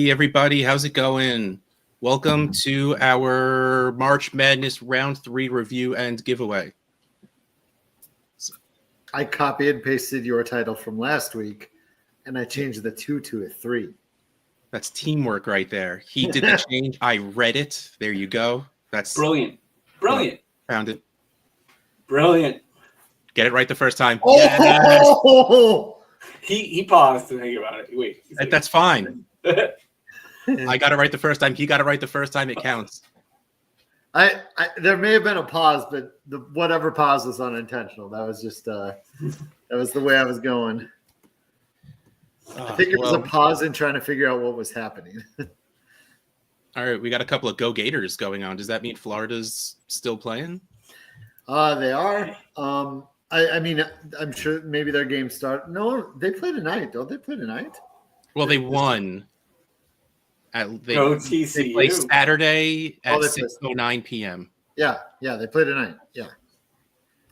Hey everybody, how's it going? Welcome to our March Madness Round 3 review and giveaway. I copied and pasted your title from last week, and I changed the 2 to a 3. That's teamwork right there. He did the change. I read it. There you go. That's brilliant. Found it. Brilliant. Get it right the first time. Oh! Yes. He paused to think about it. Wait. That's fine. I got it right the first time. He got it right the first time. It counts. I there may have been a pause, but whatever pause was unintentional. That was just that was the way I was going. I think it was a pause in trying to figure out what was happening. All right, we got a couple of Go Gators going on. Does that mean Florida's still playing? They are. I mean, I'm sure maybe their game start. No, they play tonight. Don't they play tonight? Well, they won. They TCU. play Saturday at 6:09 p.m. Yeah, they play tonight. Yeah.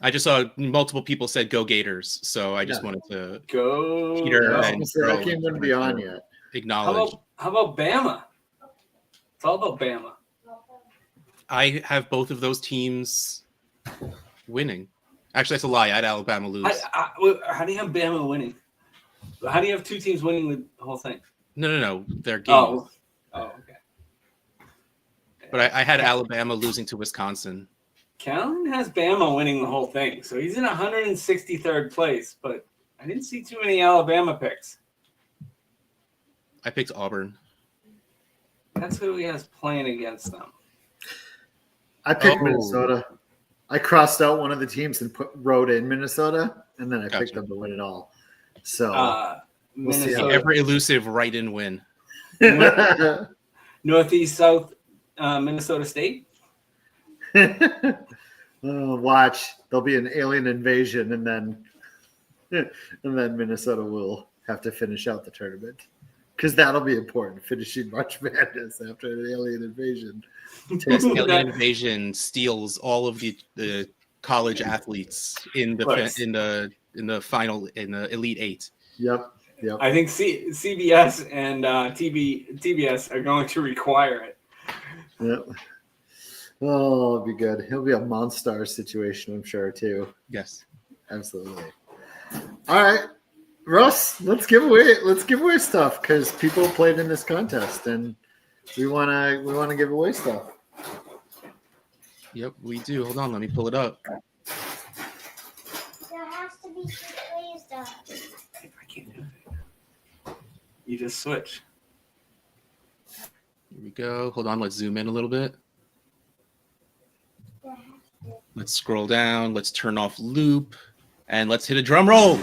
I just saw multiple people said Go Gators, so I just wanted to go. Peter and that game wouldn't be on yet. Acknowledge. How about Bama? It's all about Bama. I have both of those teams winning. Actually, that's a lie. I had Alabama lose. How do you have Bama winning? How do you have two teams winning the whole thing? No. Their game. Oh, okay. But I had Alabama losing to Wisconsin. Callan has Bama winning the whole thing, so he's in 163rd place. But I didn't see too many Alabama picks. I picked Auburn. That's who he has playing against them. I picked Minnesota. I crossed out one of the teams and wrote in Minnesota, and then I picked them to win it all. So we'll see how ever elusive write-in win. Northeast South Minnesota State. Watch, there'll be an alien invasion, and then Minnesota will have to finish out the tournament because that'll be important. Finishing March Madness after an alien invasion. Alien invasion steals all of the college athletes in the final in the Elite Eight. Yep. I think CBS and TBS are going to require it. Yep. Oh, it'll be good. It'll be a Monster situation, I'm sure, too. Yes. Absolutely. All right. Russ, let's give away stuff because people played in this contest and we wanna give away stuff. Yep, we do. Hold on, let me pull it up. There has to be giveaway stuff. I can't do it. You just switch. Here we go. Hold on, let's zoom in a little bit. Let's scroll down. Let's turn off loop. And let's hit a drum roll.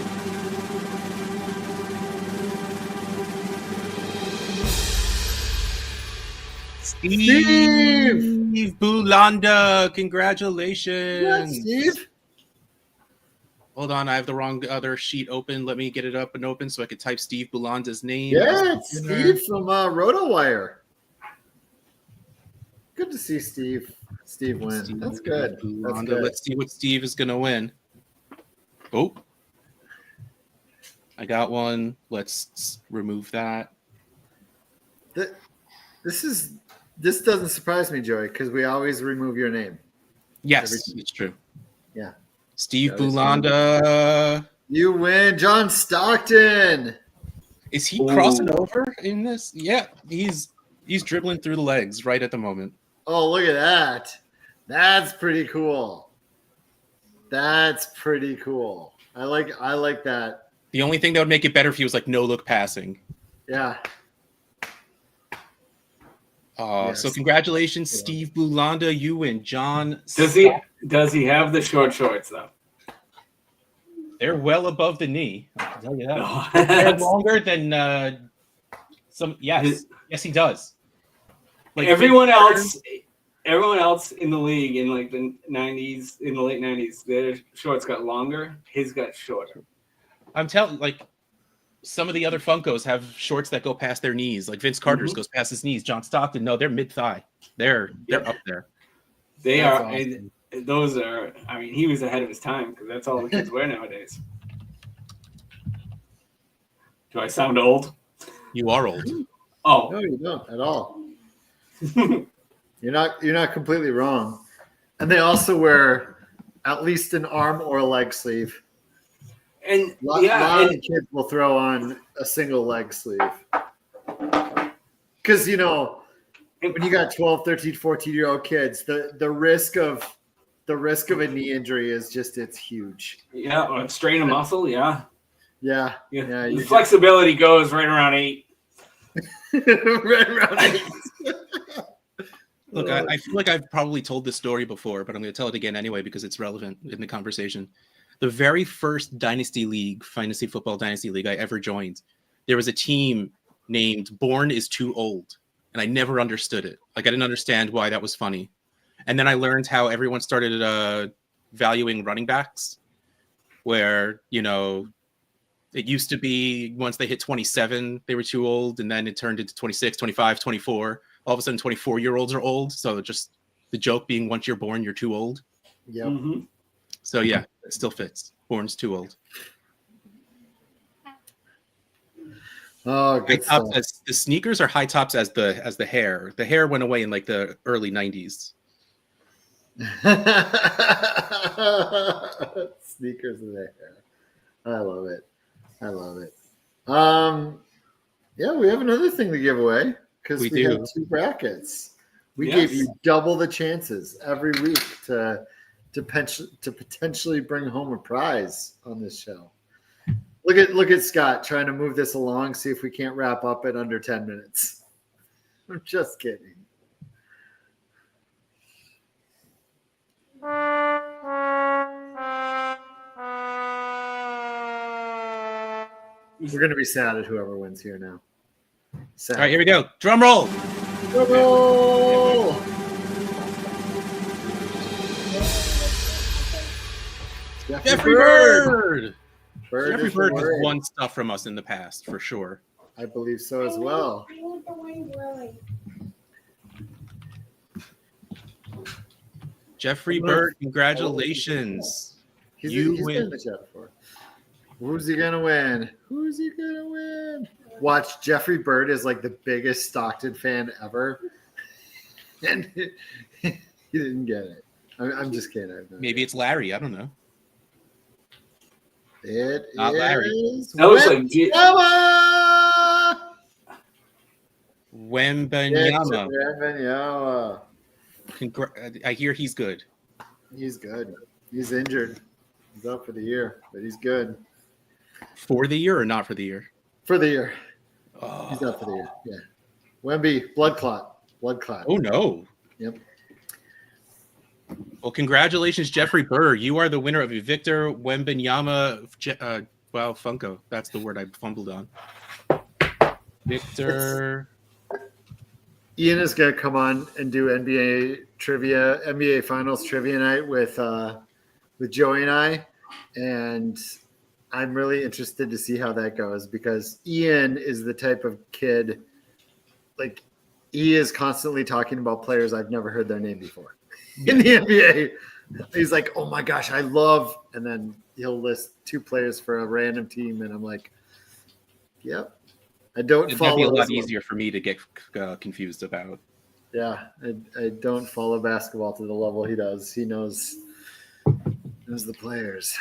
Steve Bulanda, congratulations. Yeah, Steve. Hold on, I have the wrong other sheet open. Let me get it up and open so I could type Steve Bulanda's name. Yeah, it's Steve from RotoWire. Good to see Steve win. That's good. That's good. Let's see what Steve is going to win. Oh, I got one. Let's remove that. This doesn't surprise me, Joey, because we always remove your name. Yes, it's true. Yeah. Steve Bulanda. You win. John Stockton. Is he crossing over in this? Yeah, he's dribbling through the legs right at the moment. Oh, look at that. That's pretty cool. That's pretty cool. I like that. The only thing that would make it better if he was like no look passing. Yeah. Yes. So congratulations, Steve Bulanda. You win. John. Does he have the short shorts though? They're well above the knee. I'll tell you that. No. They're longer than some. Yes, he does. Like everyone else in the league in like the 90s, in the late 90s, their shorts got longer. His got shorter. I'm telling, like, some of the other Funkos have shorts that go past their knees. Like Vince Carter's goes past his knees. John Stockton, no, they're mid thigh. They're up there. They are. Awesome. Those are. I mean, he was ahead of his time because that's all the kids wear nowadays. Do I sound old? You are old. Oh, No, you don't at all. You're not completely wrong. And they also wear at least an arm or a leg sleeve. and A lot of kids will throw on a single leg sleeve. Because, when you got 12, 13, 14-year-old kids, the risk of a knee injury is just, it's huge. yeah, or strain a muscle. Yeah. Yeah. The flexibility goes right around 8. Right around 8. Look, I feel like I've probably told this story before, but I'm going to tell it again anyway because it's relevant in the conversation. The very first fantasy football dynasty league I ever joined, there was a team named Born is Too Old, and I never understood it. Like, I didn't understand why that was funny. And then I learned how everyone started valuing running backs, where, it used to be once they hit 27, they were too old, and then it turned into 26, 25, 24. All of a sudden 24-year-olds are old. So just the joke being once you're born, you're too old. Yep. Mm-hmm. So yeah, it still fits. Born's too old. Oh, good stuff. The sneakers are high tops as the hair. The hair went away in like the early 90s. Sneakers in the hair. I love it. Yeah, we have another thing to give away because we have 2 brackets. We gave you double the chances every week to potentially bring home a prize on this show. Look at Scott trying to move this along, see if we can't wrap up at under 10 minutes. I'm just kidding. We're going to be sad at whoever wins here now. Sad. All right, here we go. Drum roll. Drum roll. Jeffrey Bird. Jeffrey Bird has won stuff from us in the past, for sure. I believe so as well. I need the one blowing. Jeffrey Bird, congratulations. He's win. been the chat before. Who's he gonna win? Watch, Jeffrey Bird is like the biggest Stockton fan ever, and he didn't get it. I'm just kidding. Maybe it's Larry. I don't know. It Not is Larry. That looks like Wembanyama. Wembanyama. I hear he's good. He's good. He's injured. He's out for the year, but he's good. For the year or not for the year? For the year. Oh. He's out for the year. Yeah. Wemby, blood clot. Oh, no. Yep. Well, congratulations, Jeffrey Bird. You are the winner of a Victor Wembanyama Funko. That's the word I fumbled on. Victor. Ian is going to come on and do NBA Finals trivia night with Joey and I. And I'm really interested to see how that goes because Ian is the type of kid, like, he is constantly talking about players I've never heard their name before in the NBA. He's like, oh my gosh, I love, and then he'll list 2 players for a random team. And I'm like, yep. I don't It'd follow. be a lot easier for me to get confused about. Yeah, I don't follow basketball to the level he does. He knows the players.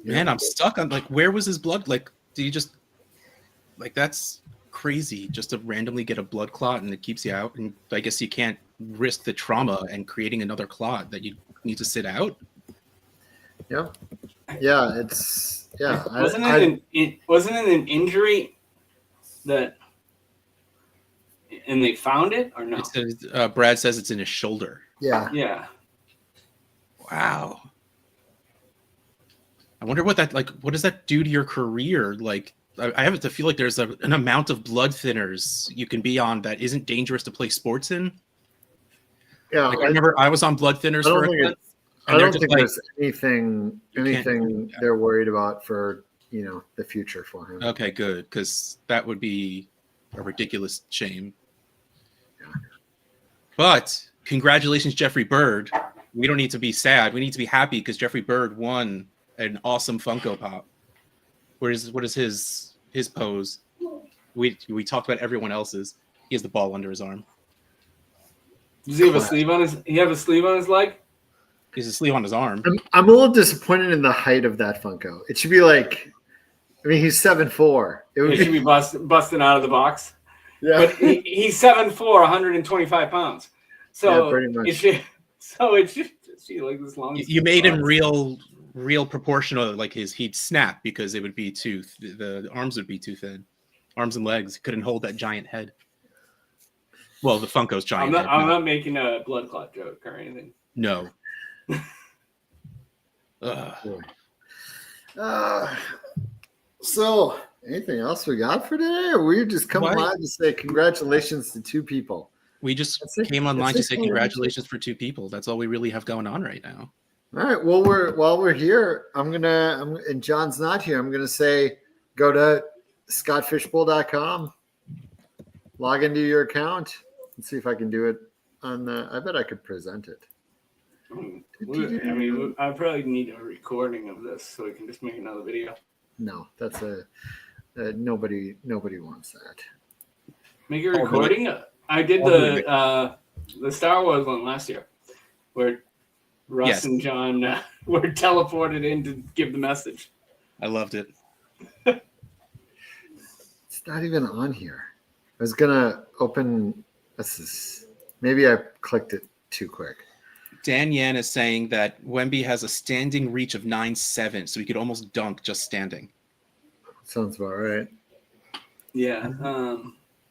Man, I'm stuck on, like, where was his blood? Like, do you just, like, that's crazy just to randomly get a blood clot and it keeps you out. And I guess you can't risk the trauma and creating another clot that you need to sit out. Yep. Yeah, it's, yeah. Wasn't it an injury that, and they found it or no? It says, Brad says it's in his shoulder. Yeah. Yeah. Wow. I wonder what does that do to your career? Like, I have to feel like there's an amount of blood thinners you can be on that isn't dangerous to play sports in. Yeah. Like, I remember I was on blood thinners I don't think there's anything they're worried about for, the future for him. Okay, good, because that would be a ridiculous shame. But congratulations, Jeffrey Bird. We don't need to be sad. We need to be happy because Jeffrey Bird won an awesome Funko Pop. What is his pose? We talked about everyone else's. He has the ball under his arm. Does he have a sleeve on his? He have a sleeve on his leg? He has a sleeve on his arm. I'm a little disappointed in the height of that Funko. It should be like, I mean, he's 7'4". It should be busting out of the box. Yeah. But he's 7'4", 125 pounds. So Yeah, pretty much. it should be like this long. You made him real proportional. Like he'd snap because it would be the arms would be too thin. Arms and legs. He couldn't hold that giant head. Well, the Funko's giant head. I'm not making a blood clot joke or anything. No. So, anything else we got for today? Or were you just coming What? live to say congratulations to 2 people? We just That's it. came online to That's say it. congratulations for 2 people. That's all we really have going on right now. All right. Well, while we're here, and John's not here. I'm gonna say go to scottfishbowl.com, log into your account, and see if I can do it on the. I bet I could present it. I mean, I probably need a recording of this so we can just make another video. No, that's nobody wants that. Make a recording. I did the Star Wars one last year, where Russ Yes. and John were teleported in to give the message. I loved it. It's not even on here. I was gonna open. Maybe I clicked it too quick. Dan Yan is saying that Wemby has a standing reach of 9'7", so he could almost dunk just standing. Sounds about right. Yeah.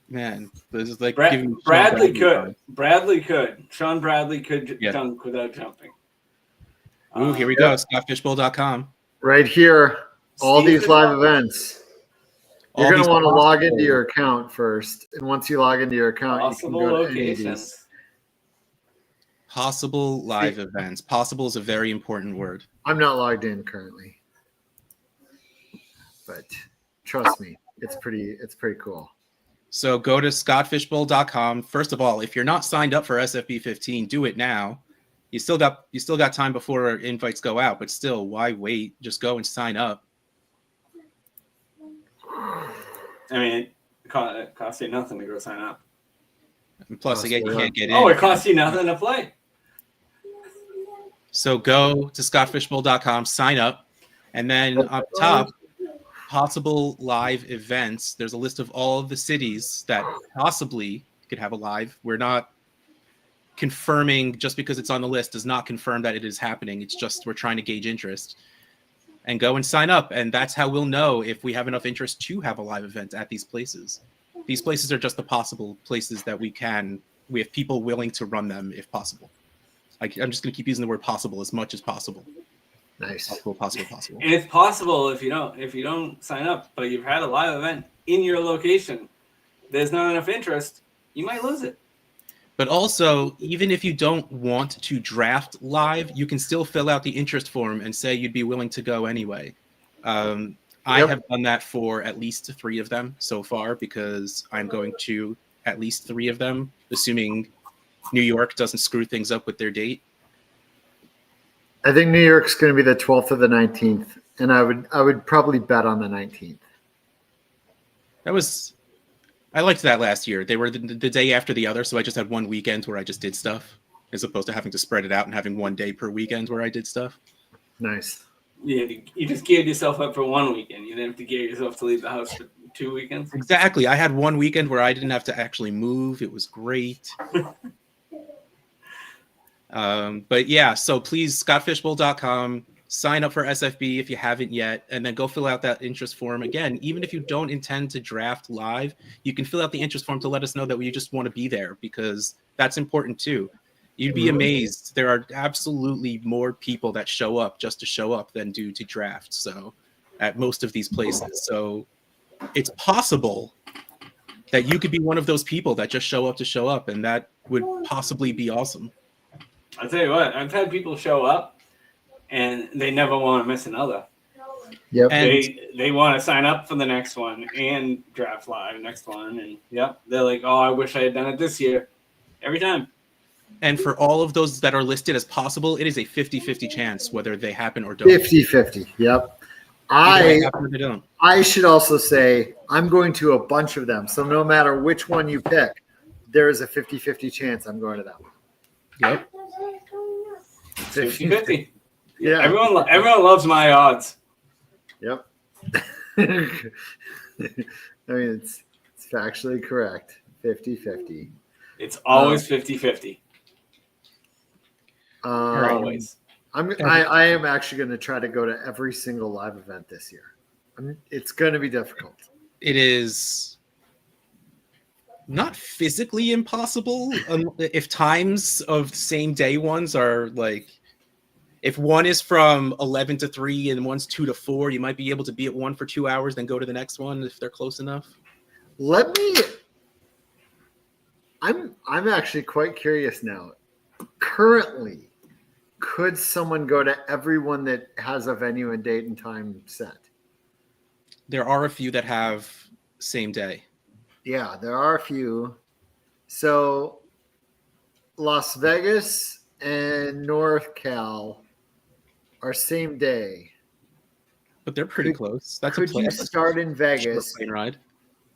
Man, this is like Bradley could. Bradley could. Sean Bradley could dunk without jumping. Ooh, here we go. ScottFishbowl.com. Right here, all Steve these live Ball. events. You're going to want to log into your account first. And once you log into your account, Possible you can go to any of locations. these. Possible live events. Possible is a very important word. I'm not logged in currently. But trust me, it's pretty cool. So go to scottfishbowl.com. First of all, if you're not signed up for SFB 15, do it now. You still got time before invites go out, but still, why wait? Just go and sign up. I mean, it costs you nothing to go sign up. And plus, again, you can't get in. Oh, it costs you nothing to play. So go to scottfishbowl.com, sign up, and then up top, possible live events. There's a list of all of the cities that possibly could have a live. We're not confirming, just because it's on the list does not confirm that it is happening. It's just we're trying to gauge interest. And go and sign up, and that's how we'll know if we have enough interest to have a live event at these places. These places are just the possible places that we have people willing to run them if possible. I'm just going to keep using the word possible as much as possible. Nice. Possible. And it's possible if you don't sign up, but you've had a live event in your location, there's not enough interest, you might lose it. But also, even if you don't want to draft live, you can still fill out the interest form and say you'd be willing to go anyway. I have done that for at least 3 of them so far, because I'm going to at least 3 of them, assuming New York doesn't screw things up with their date. I think New York's going to be the 12th or the 19th, and I would probably bet on the 19th. I liked that last year. They were the day after the other, so I just had one weekend where I just did stuff, as opposed to having to spread it out and having one day per weekend where I did stuff. Nice. Yeah, you just geared yourself up for one weekend. You didn't have to gear yourself to leave the house for 2 weekends. Exactly. I had one weekend where I didn't have to actually move. It was great. But yeah, so please, scottfishbowl.com, sign up for SFB if you haven't yet, and then go fill out that interest form. Again, even if you don't intend to draft live, you can fill out the interest form to let us know that you just want to be there, because that's important too. You'd be amazed. There are absolutely more people that show up just to show up than do to draft. So at most of these places. So it's possible that you could be one of those people that just show up to show up, and that would possibly be awesome. I'll tell you what, I've had people show up and they never want to miss another. Yep. And They want to sign up for the next one and draft live next one. And they're like, oh, I wish I had done it this year. Every time. And for all of those that are listed as possible, it is a 50-50 chance whether they happen or don't. 50-50. Yep. Either they happen or they don't. I should also say I'm going to a bunch of them. So no matter which one you pick, there is a 50-50 chance I'm going to that one. Yep. 50-50. Yeah. Everyone loves my odds. Yep. I mean, it's factually correct. 50-50. It's always 50-50. Always. I am actually going to try to go to every single live event this year. It's going to be difficult. It is not physically impossible if times of same day ones are like, if one is from 11 to 3 and one's 2 to 4, you might be able to be at one for 2 hours, then go to the next one if they're close enough. I'm actually quite curious now. Currently, could someone go to everyone that has a venue and date and time set? There are a few that have same day. Yeah, there are a few. So Las Vegas and North Cal are same day. But they're pretty close. That's Could you start in Vegas plane ride.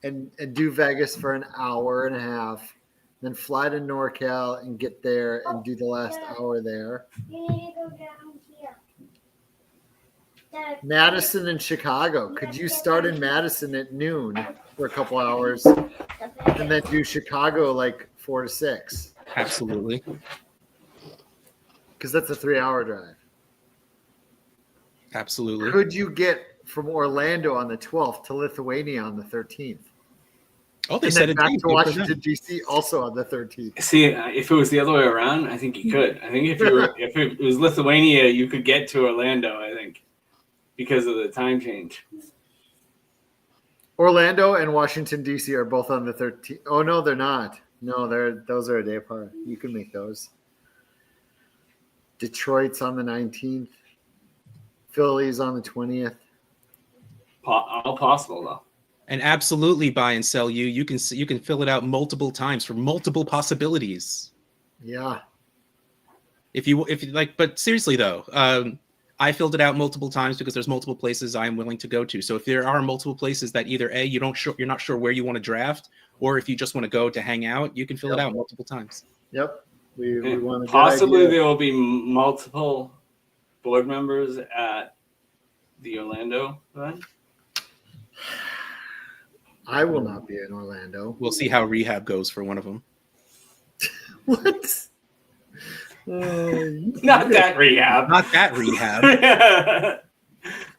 and do Vegas for an hour and a half, then fly to NorCal and get there and do the last hour there? You need to go down here. Dad, Madison and Chicago. Could you start in Madison at noon for a couple hours and then do Chicago like 4 to 6? Absolutely. Because that's a 3-hour drive. Absolutely. Could you get from Orlando on the 12th to Lithuania on the 13th? Oh, they And said then it back to Washington, D.C. also on the 13th. See, if it was the other way around, I think you could. I think if it was Lithuania, you could get to Orlando. I think because of the time change. Orlando and Washington, D.C. are both on the 13th. Oh, no, they're not. No, those are a day apart. You can make those. Detroit's on the 19th. Philly's on the 20th. All possible though. And absolutely buy and sell you. You can fill it out multiple times for multiple possibilities. Yeah. If you like, but seriously though, I filled it out multiple times because there's multiple places I'm willing to go to. So if there are multiple places that either you're not sure where you want to draft, or if you just want to go to hang out, you can fill it out multiple times. Yep. We want to Possibly there will be multiple board members at the Orlando event. I will not be in Orlando. We'll see how rehab goes for one of them. What? Not that rehab. Not that rehab.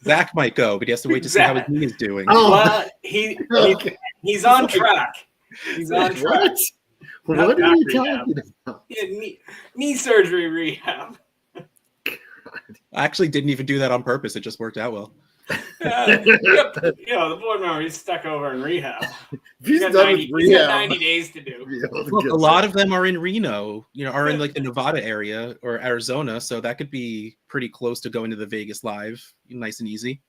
Zach might go, but he has to wait to see how his knee is doing. Oh. Well, he's on track. He's on track. What are you talking about? Yeah, knee surgery rehab. I actually didn't even do that on purpose. It just worked out well. The board member he's stuck over in rehab. He's got done 90, with he's got rehab. 90 days to do. Look, a lot of them are in Reno, are in like the Nevada area or Arizona, so that could be pretty close to going to the Vegas Live, nice and easy.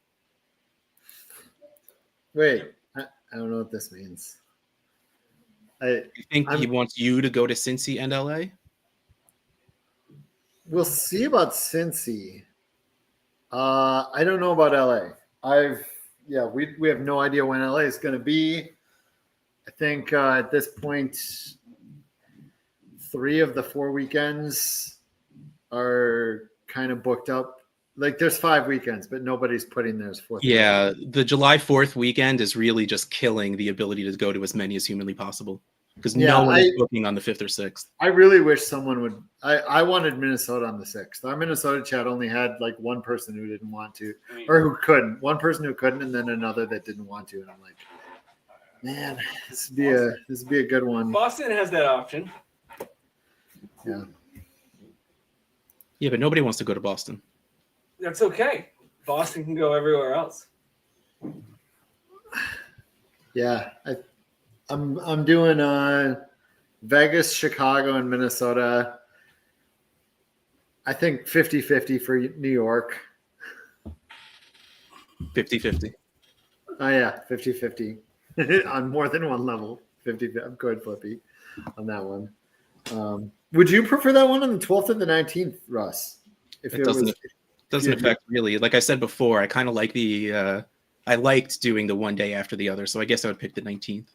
Wait, I don't know what this means. You think he wants you to go to Cincy and LA? We'll see about Cincy. I don't know about LA. We have no idea when LA is going to be. I think at this point, 3 of the 4 weekends are kind of booked up. Like there's 5 weekends, but nobody's putting theirs 4th. Yeah, the July 4th weekend is really just killing the ability to go to as many as humanly possible because no one is booking on the 5th or 6th. I really wish someone would. I wanted Minnesota on the 6th. Our Minnesota chat only had like one person who didn't want to, or who couldn't. One person who couldn't, and then another that didn't want to. And I'm like, man, this would be a good one. Boston has that option. Yeah. Yeah, but nobody wants to go to Boston. That's okay. Boston can go everywhere else. Yeah, I'm doing Vegas, Chicago, and Minnesota. I think 50-50 for New York. 50-50. Oh yeah, 50-50 on more than one level. 50. I'm going flippy on that one. Would you prefer that one on the 12th or the 19th, Russ? If It Doesn't Yeah. affect really. Like I said before, I kind of like I liked doing the one day after the other, so I guess I would pick the 19th.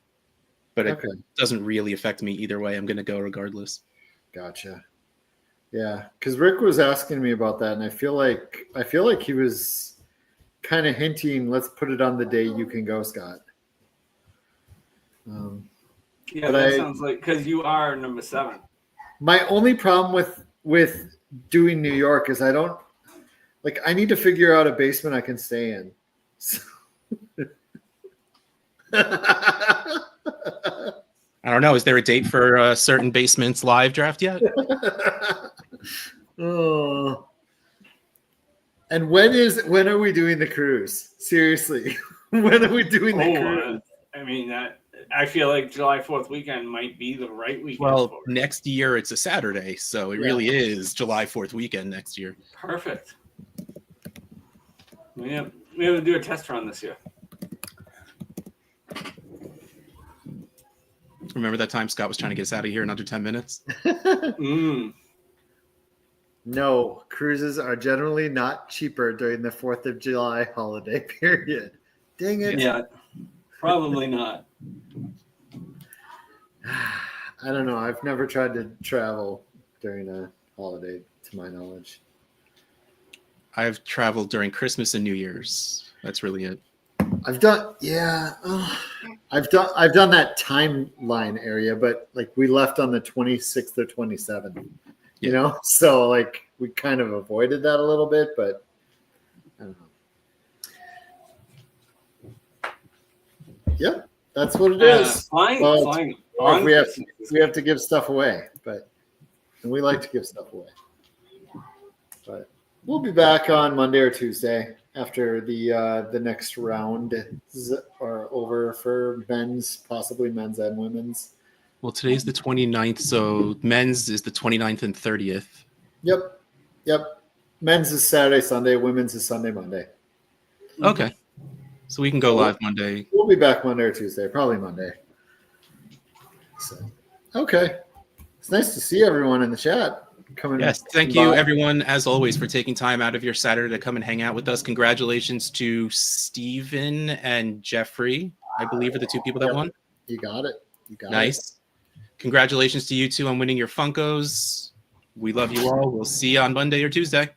But it Okay, doesn't really affect me either way. I'm going to go regardless. gotcha. Yeah, because Rick was asking me about that, and I feel like he was kind of hinting, let's put it on the day you can go, Scott. Yeah, But that I- sounds like because you are number 7. My only problem with doing New York is I don't like. I need to figure out a basement I can stay in. So- I don't know. Is there a date for certain basements live draft yet? Oh. And when are we doing the cruise? Seriously, when are we doing the cruise? I mean, I feel like July 4th weekend might be the right weekend Well, for it. next year it's a Saturday, so it Yeah. really is July 4th weekend next year. Perfect. We have to do a test run this year. Remember that time Scott was trying to get us out of here in under 10 minutes? No, cruises are generally not cheaper during the 4th of July holiday period. Dang it. Yeah, probably not. I don't know. I've never tried to travel during a holiday, to my knowledge. I've traveled during Christmas and New Year's. That's really it. I've done I've done that timeline area, but like we left on the 26th or 27th. You know? So like we kind of avoided that a little bit, but I don't know. Yep, that's what it is. Flying Or on we have Christmas is we have to give stuff away, and we like to give stuff away. But we'll be back on Monday or Tuesday after the next round are over for men's, possibly men's and women's. Well, today's the 29th, so men's is the 29th and 30th. Yep. Men's is Saturday, Sunday. Women's is Sunday, Monday. Okay. So we can go live Monday. We'll be back Monday or Tuesday, probably Monday. So, okay. It's nice to see everyone in the chat. Yes, thank you everyone as always for taking time out of your Saturday to come and hang out with us. Congratulations to Steven and Jeffrey, I believe are the two people that won. You got it. Nice. Congratulations to you two on winning your Funkos. We love you all. We'll see you on Monday or Tuesday.